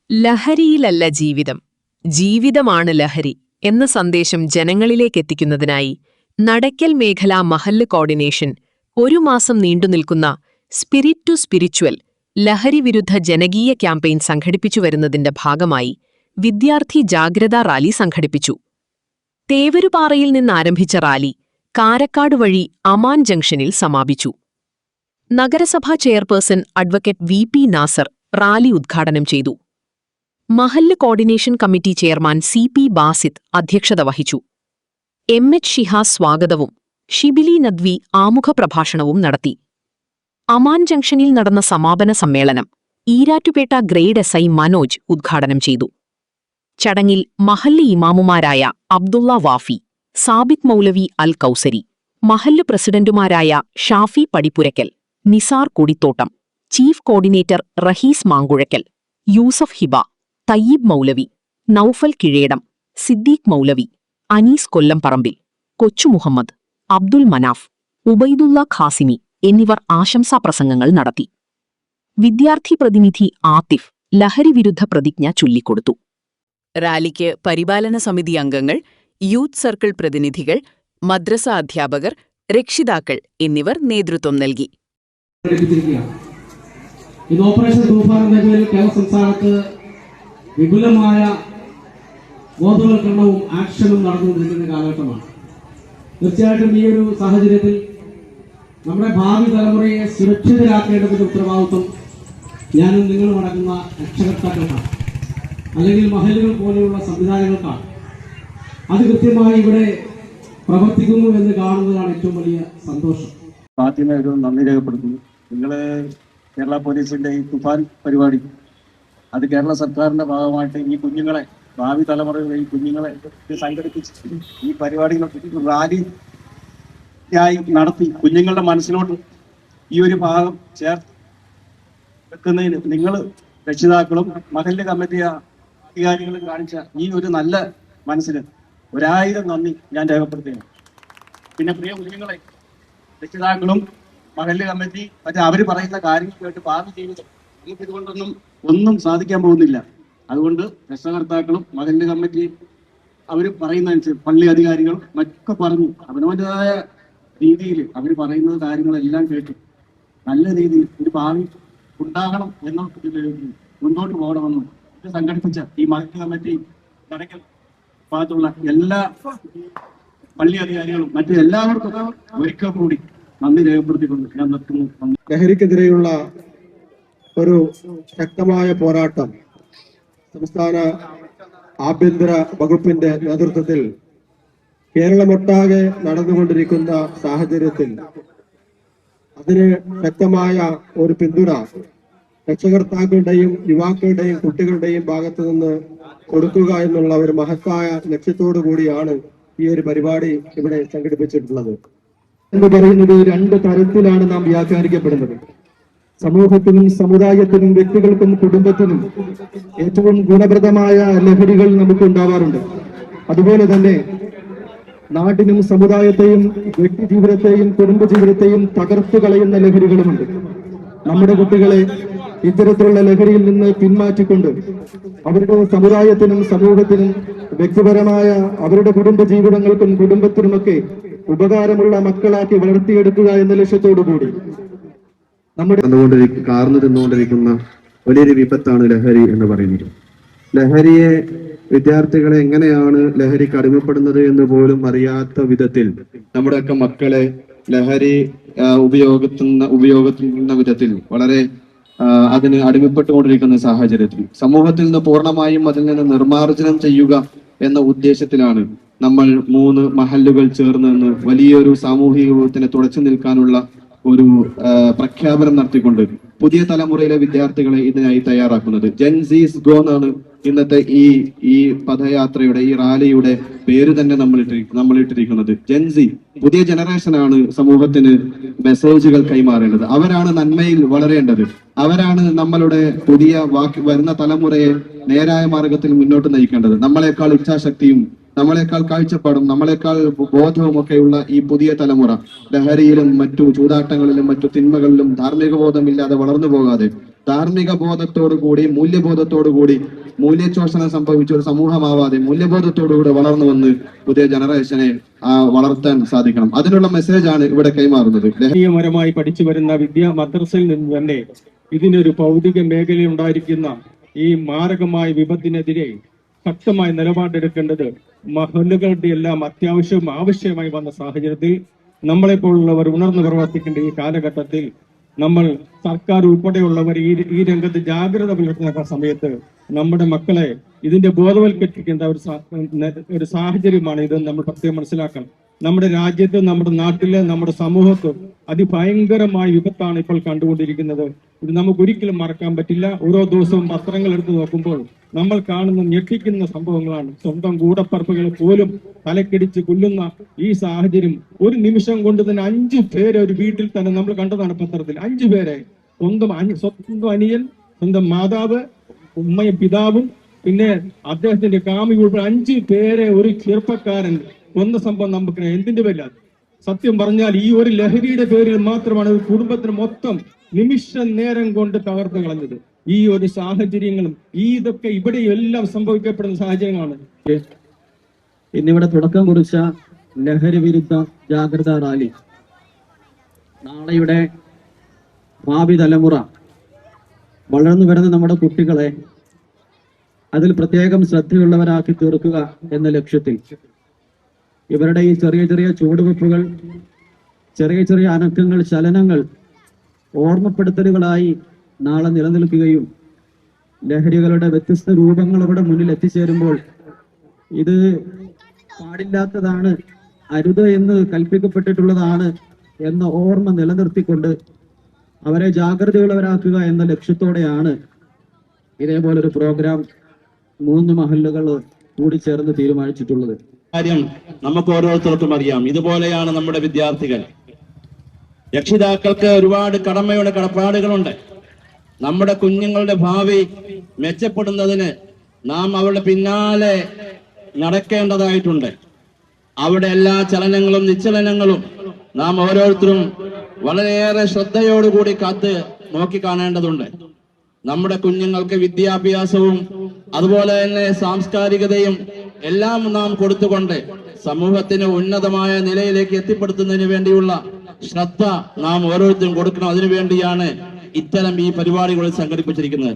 ലഹരിയിലല്ല ജീവിതം, ജീവിതമാണ് ലഹരി എന്ന സന്ദേശം ജനങ്ങളിലേക്കെത്തിക്കുന്നതിനായി നടയ്ക്കൽ മേഖലാ മഹല്ല് കോർഡിനേഷൻ ഒരു മാസം നീണ്ടുനിൽക്കുന്ന സ്പിരിറ്റ് ടു സ്പിരിച്വൽ ലഹരിവിരുദ്ധ ജനകീയ ക്യാമ്പയിൻ സംഘടിപ്പിച്ചുവരുന്നതിന്റെ ഭാഗമായി വിദ്യാർത്ഥി ജാഗ്രതാ റാലി സംഘടിപ്പിച്ചു. തേവരുപാറയിൽ നിന്നാരംഭിച്ച റാലി കാരക്കാട് വഴി അമാൻ ജംഗ്ഷനിൽ സമാപിച്ചു. നഗരസഭാ chairperson advocate V P. Nasar rally ഉദ്ഘാടനം ചെയ്തു. മഹല്ല് coordination committee chairman C P. Basith അധ്യക്ഷത വഹിച്ചു. എം.എച്ച്. ഷിഹാസ് സ്വാഗതവും ഷിബിലി നദ്വി ആമുഖപ്രഭാഷണവും നടത്തി. അമാൻ ജംഗ്ഷനിൽ നടന്ന സമാപന സമ്മേളനം ഈരാറ്റുപേട്ട ഗ്രേഡ് എസ്.ഐ. മനോജ് ഉദ്ഘാടനം ചെയ്തു. ചടങ്ങിൽ മഹല്ല് ഇമാമുമാരായ അബ്ദുള്ള വാഫി, സാബിത് മൗലവി അൽ കൗസരി, മഹല്ല് പ്രസിഡന്റുമാരായ ഷാഫി പടിപ്പുരയ്ക്കൽ, നിസാർ കൊടിത്തോട്ടം, ചീഫ് കോർഡിനേറ്റർ റഹീസ് മാങ്കുഴയ്ക്കൽ, യൂസഫ് ഹിബ, തയ്യിബ് മൗലവി, നൌഫൽ കിഴേടം, സിദ്ദീഖ് മൗലവി, അനീസ് കൊല്ലംപറമ്പിൽ, കൊച്ചു മുഹമ്മദ്, അബ്ദുൽ മനാഫ്, ഉബൈദുള്ള ഖാസിമി എന്നിവർ ആശംസാപ്രസംഗങ്ങൾ നടത്തി. വിദ്യാർത്ഥി പ്രതിനിധി ആതിഫ് ലഹരിവിരുദ്ധ പ്രതിജ്ഞ ചൊല്ലിക്കൊടുത്തു. റാലിക്ക് പരിപാലന സമിതി അംഗങ്ങൾ, യൂത്ത് സർക്കിൾ പ്രതിനിധികൾ, മദ്രസ അധ്യാപകർ, രക്ഷിതാക്കൾ എന്നിവർ നേതൃത്വം നൽകി. ഇത് ഓപ്പറേഷൻ തൂഫാൻ എന്ന പേരിൽ കേരള സംസ്ഥാനത്ത് വിപുലമായ ബോധവൽക്കരണവും ആക്ഷനും നടന്നുകൊണ്ടിരിക്കുന്ന കാലഘട്ടമാണ്. തീർച്ചയായിട്ടും ഈ ഒരു സാഹചര്യത്തിൽ നമ്മുടെ ഭാവി തലമുറയെ സുരക്ഷിതരാക്കേണ്ടതിന്റെ ഉത്തരവാദിത്വം ഞാനും നിങ്ങളും അടങ്ങുന്ന രക്ഷകർത്താക്കൾക്കാണ്, അല്ലെങ്കിൽ മഹല്ലുകൾ പോലെയുള്ള സംവിധാനങ്ങൾക്കാണ്. അത് കൃത്യമായി ഇവിടെ പ്രവർത്തിക്കുന്നു എന്ന് കാണുന്നതാണ് ഏറ്റവും വലിയ സന്തോഷം. ആദ്യമേ ഒരു നന്ദി രേഖപ്പെടുത്തുന്നു. നിങ്ങള് കേരള പോലീസിന്റെ ഈ തുഫാൻ പരിപാടി അത് കേരള സർക്കാരിന്റെ ഭാഗമായിട്ട് ഈ കുഞ്ഞുങ്ങളെ, ഭാവി തലമുറകളെ ഈ കുഞ്ഞുങ്ങളെ സംഘടിപ്പിച്ച് ഈ പരിപാടികളൊക്കെ റാലിയായി നടത്തി കുഞ്ഞുങ്ങളുടെ മനസ്സിലോട്ട് ഈ ഒരു ഭാഗം ചേർത്ത് വെക്കുന്നതിന് നിങ്ങൾ രക്ഷിതാക്കളും മഹല്ല് കമ്മിറ്റി അധികാരികളും കാണിച്ച ഈ ഒരു നല്ല മനസ്സിന് 1000 നന്ദി ഞാൻ രേഖപ്പെടുത്തുകയാണ്. പിന്നെ പ്രിയ കുഞ്ഞുങ്ങളെ, രക്ഷിതാക്കളും മഹല്ല് കമ്മിറ്റി മറ്റേ അവർ പറയുന്ന കാര്യങ്ങൾ കേട്ട് ഭാവി ജീവിതം നമുക്ക് ഇതുകൊണ്ടൊന്നും സാധിക്കാൻ പോകുന്നില്ല. അതുകൊണ്ട് രക്ഷകർത്താക്കളും മഹല്ല് കമ്മിറ്റി അവർ പറയുന്നതനുസരിച്ച് പള്ളി അധികാരികളും മറ്റൊക്കെ പറഞ്ഞു അവനവൻ്റെതായ രീതിയിൽ അവർ പറയുന്ന കാര്യങ്ങളെല്ലാം കേട്ട് നല്ല രീതിയിൽ ഒരു ഭാവി ഉണ്ടാകണം എന്ന മുന്നോട്ട് പോകണമെന്നും ഇത് സംഘടിപ്പിച്ച ഈ മഹല്ല് കമ്മിറ്റി നടക്കൽ ഭാഗത്തുള്ള എല്ലാ പള്ളി അധികാരികളും മറ്റു എല്ലാവർക്കും ഒരിക്കൽ കൂടി നന്ദി രേഖപ്പെടുത്തിക്കൊണ്ട് ഞാൻ നിർത്തുന്നു. ലഹരിക്കെതിരെയുള്ള ഒരു ശക്തമായ പോരാട്ടം സംസ്ഥാന ആഭ്യന്തര വകുപ്പിന്റെ നേതൃത്വത്തിൽ കേരളമൊട്ടാകെ നടന്നുകൊണ്ടിരിക്കുന്ന സാഹചര്യത്തിൽ അതിന് ശക്തമായ ഒരു പിന്തുണ രക്ഷകർത്താക്കളുടെയും യുവാക്കളുടെയും കുട്ടികളുടെയും ഭാഗത്തു നിന്ന് കൊടുക്കുക എന്നുള്ള ഒരു മഹത്തായ ലക്ഷ്യത്തോടു കൂടിയാണ് ഈ ഒരു പരിപാടി ഇവിടെ സംഘടിപ്പിച്ചിട്ടുള്ളത്. എന്ന് പറയുന്നത് 2 തരത്തിലാണ് നാം വ്യാഖ്യാനിക്കപ്പെടുന്നത്. സമൂഹത്തിനും സമുദായത്തിനും വ്യക്തികൾക്കും കുടുംബത്തിനും ഏറ്റവും ഗുണപ്രദമായ ലഹരികൾ നമുക്ക് ഉണ്ടാവാറുണ്ട്. അതുപോലെ തന്നെ നാടിനും സമുദായത്തെയും വ്യക്തിജീവിതത്തെയും കുടുംബജീവിതത്തെയും തകർത്തു കളയുന്ന ലഹരികളുമുണ്ട്. നമ്മുടെ കുട്ടികളെ ഇത്തരത്തിലുള്ള ലഹരിയിൽ നിന്ന് പിന്മാറ്റിക്കൊണ്ട് അവരുടെ സമുദായത്തിനും സമൂഹത്തിനും വ്യക്തിപരമായ അവരുടെ കുടുംബ ജീവിതങ്ങൾക്കും കുടുംബത്തിനുമൊക്കെ ഉപകാരമുള്ള മക്കളാക്കി വളർത്തിയെടുക്കുക എന്ന ലക്ഷ്യത്തോടു കൂടി നമ്മുടെ കാർന്നു തിന്നുകൊണ്ടിരിക്കുന്ന വലിയൊരു വിപത്താണ് ലഹരി എന്ന് പറയുന്നത്. ലഹരിയെ വിദ്യാർത്ഥികളെ എങ്ങനെയാണ് ലഹരിക്ക് അടിമപ്പെടുന്നത് എന്ന് പോലും അറിയാത്ത വിധത്തിൽ നമ്മുടെയൊക്കെ മക്കളെ ലഹരി ഉപയോഗത്തുന്ന വിധത്തിൽ വളരെ അതിന് അടിമപ്പെട്ടുകൊണ്ടിരിക്കുന്ന സാഹചര്യത്തിൽ സമൂഹത്തിൽ നിന്ന് പൂർണ്ണമായും അതിൽ നിന്ന് നിർമ്മാർജ്ജനം ചെയ്യുക എന്ന ഉദ്ദേശത്തിലാണ് നമ്മൾ 3 മഹല്ലുകൾ ചേർന്ന് നിന്ന് വലിയൊരു സാമൂഹിക വിപത്തിനെ തുടച്ചു നിൽക്കാനുള്ള ഒരു പ്രഖ്യാപനം നടത്തിക്കൊണ്ട് പുതിയ തലമുറയിലെ വിദ്യാർത്ഥികളെ ഇതിനായി തയ്യാറാക്കുന്നത്. ജെൻസീസ് ഗോ എന്നാണ് ഇന്നത്തെ ഈ പദയാത്രയുടെ ഈ റാലിയുടെ പേര് തന്നെ നമ്മൾ ഇട്ടിരിക്കുന്നത്. ജെൻസി പുതിയ ജനറേഷനാണ് സമൂഹത്തിന് മെസ്സേജുകൾ കൈമാറേണ്ടത്. അവരാണ് നന്മയിൽ വളരേണ്ടത്. അവരാണ് നമ്മളുടെ പുതിയ വരുന്ന തലമുറയെ നേരായ മാർഗത്തിൽ മുന്നോട്ട് നയിക്കേണ്ടത്. നമ്മളെക്കാൾ ഇച്ഛാശക്തിയും നമ്മളെക്കാൾ കാഴ്ചപ്പാടും നമ്മളെക്കാൾ ബോധവും ഒക്കെയുള്ള ഈ പുതിയ തലമുറ ലഹരിയിലും മറ്റു ചൂതാട്ടങ്ങളിലും മറ്റു തിന്മകളിലും ധാർമ്മിക ബോധമില്ലാതെ വളർന്നു പോകാതെ ധാർമ്മിക ബോധത്തോടുകൂടി മൂല്യബോധത്തോടുകൂടി മൂല്യശോഷണം സംഭവിച്ച ഒരു സമൂഹമാവാതെ മൂല്യബോധത്തോടുകൂടി വളർന്നു വന്ന് പുതിയ ജനറേഷനെ വളർത്താൻ സാധിക്കണം. അതിനുള്ള മെസ്സേജാണ് ഇവിടെ കൈമാറുന്നത്. ലഹരിപരമായി പഠിച്ചു വരുന്ന മദ്രസയിൽ നിന്ന് തന്നെ ഇതിനൊരു ഭൗതിക മേഖലയിൽ ഉണ്ടായിരിക്കുന്ന ഈ മാരകമായ വിപത്തിനെതിരെ ശക്തമായ നിലപാടെടുക്കേണ്ടത് മഹല്ലുകളുടെ എല്ലാം ആവശ്യമായി വന്ന സാഹചര്യത്തിൽ നമ്മളെപ്പോലുള്ളവർ ഉണർന്നു പ്രവർത്തിക്കേണ്ട ഈ കാലഘട്ടത്തിൽ നമ്മൾ സർക്കാർ ഉൾപ്പെടെയുള്ളവർ ഈ രംഗത്ത് ജാഗ്രത പുലർത്തുന്ന സമയത്ത് നമ്മുടെ മക്കളെ ഇതിന്റെ ബോധവൽക്കരിക്കേണ്ട ഒരു സാഹചര്യമാണ് ഇത്. നമ്മൾ പ്രത്യേകം മനസ്സിലാക്കണം. നമ്മുടെ രാജ്യത്ത്, നമ്മുടെ നാട്ടില്, നമ്മുടെ സമൂഹത്ത് അതിഭയങ്കരമായ വിപത്താണ് ഇപ്പോൾ കണ്ടുകൊണ്ടിരിക്കുന്നത്. ഇത് നമുക്ക് ഒരിക്കലും മറക്കാൻ പറ്റില്ല. ഓരോ ദിവസവും പത്രങ്ങൾ എടുത്തു നോക്കുമ്പോൾ നമ്മൾ കാണുന്ന ഞെട്ടിക്കുന്ന സംഭവങ്ങളാണ്. സ്വന്തം കൂടപ്പറപ്പുകളെ പോലും തലക്കടിച്ച് കൊല്ലുന്ന ഈ സാഹചര്യം ഒരു നിമിഷം കൊണ്ട് തന്നെ 5 പേരെ ഒരു വീട്ടിൽ തന്നെ നമ്മൾ കണ്ടതാണ് പത്രത്തിൽ. 5 പേരെ, സ്വന്തം അനിയൻ, സ്വന്തം മാതാവ്, ഉമ്മയും പിതാവും, പിന്നെ അദ്ദേഹത്തിന്റെ കാമുകി ഉൾപ്പെടെ 5 പേരെ ഒരു ചെറുപ്പക്കാരൻ കൊന്ന സംഭവം നമുക്ക് എന്തിന്റെ പേരില്ല. സത്യം പറഞ്ഞാൽ ഈ ഒരു ലഹരിയുടെ പേരിൽ മാത്രമാണ് ഒരു കുടുംബത്തിന് മൊത്തം നിമിഷ നേരം കൊണ്ട് തകർത്ത് കളഞ്ഞത്. ഈ ഒരു സാഹചര്യങ്ങളും ഇതൊക്കെ ഇവിടെ എല്ലാം സംഭവിക്കപ്പെടുന്ന സാഹചര്യങ്ങളാണ്. ഇന്നിവിടെ തുടക്കം കുറിച്ച ലഹരി വിരുദ്ധ ജാഗ്രതാ റാലി നാളെയുടെ ഭാവി തലമുറ, വളർന്നു വരുന്ന നമ്മുടെ കുട്ടികളെ അതിൽ പ്രത്യേകം ശ്രദ്ധയുള്ളവരാക്കി തീർക്കുക എന്ന ലക്ഷ്യത്തിൽ ഇവരുടെ ഈ ചെറിയ ചെറിയ ചുവടുവെപ്പുകൾ, ചെറിയ ചെറിയ അനക്കങ്ങൾ, ചലനങ്ങൾ ഓർമ്മപ്പെടുത്തലുകളായി നാളെ നിലനിൽക്കുകയും ലഹരികളുടെ വ്യത്യസ്ത രൂപങ്ങൾ ഇവിടെ മുന്നിൽ എത്തിച്ചേരുമ്പോൾ ഇത് പാടില്ലാത്തതാണ്, അരുത് എന്ന് കൽപ്പിക്കപ്പെട്ടിട്ടുള്ളതാണ് എന്ന ഓർമ്മ നിലനിർത്തിക്കൊണ്ട് അവരെ ജാഗ്രതയുള്ളവരാക്കുക എന്ന ലക്ഷ്യത്തോടെയാണ് ഇതേപോലൊരു പ്രോഗ്രാം 3 മഹല്ലുകൾ കൂടി ചേർന്ന് തീരുമാനിച്ചിട്ടുള്ളത്. കാര്യം നമുക്ക് ഓരോരുത്തർക്കും അറിയാം. ഇതുപോലെയാണ് നമ്മുടെ വിദ്യാർത്ഥികൾ. രക്ഷിതാക്കൾക്ക് ഒരുപാട് കടപ്പാടുകളുണ്ട്. നമ്മുടെ കുഞ്ഞുങ്ങളുടെ ഭാവി മെച്ചപ്പെടുന്നതിന് നാം അവരുടെ പിന്നാലെ നടക്കേണ്ടതായിട്ടുണ്ട്. അവിടെ എല്ലാ ചലനങ്ങളും നിശ്ചലനങ്ങളും നാം ഓരോരുത്തരും വളരെയേറെ ശ്രദ്ധയോടുകൂടി കാത്ത് നോക്കിക്കാണേണ്ടതുണ്ട്. നമ്മുടെ കുഞ്ഞുങ്ങൾക്ക് വിദ്യാഭ്യാസവും അതുപോലെ തന്നെ സാംസ്കാരികതയും എല്ലാം നാം കൊടുത്തുകൊണ്ട് സമൂഹത്തിന് ഉന്നതമായ നിലയിലേക്ക് എത്തിപ്പെടുത്തുന്നതിന് വേണ്ടിയുള്ള ശ്രദ്ധ നാം ഓരോരുത്തരും കൊടുക്കണം. അതിനുവേണ്ടിയാണ് ഇത്തരം ഈ പരിപാടികൾ സംഘടിപ്പിച്ചിരിക്കുന്നത്.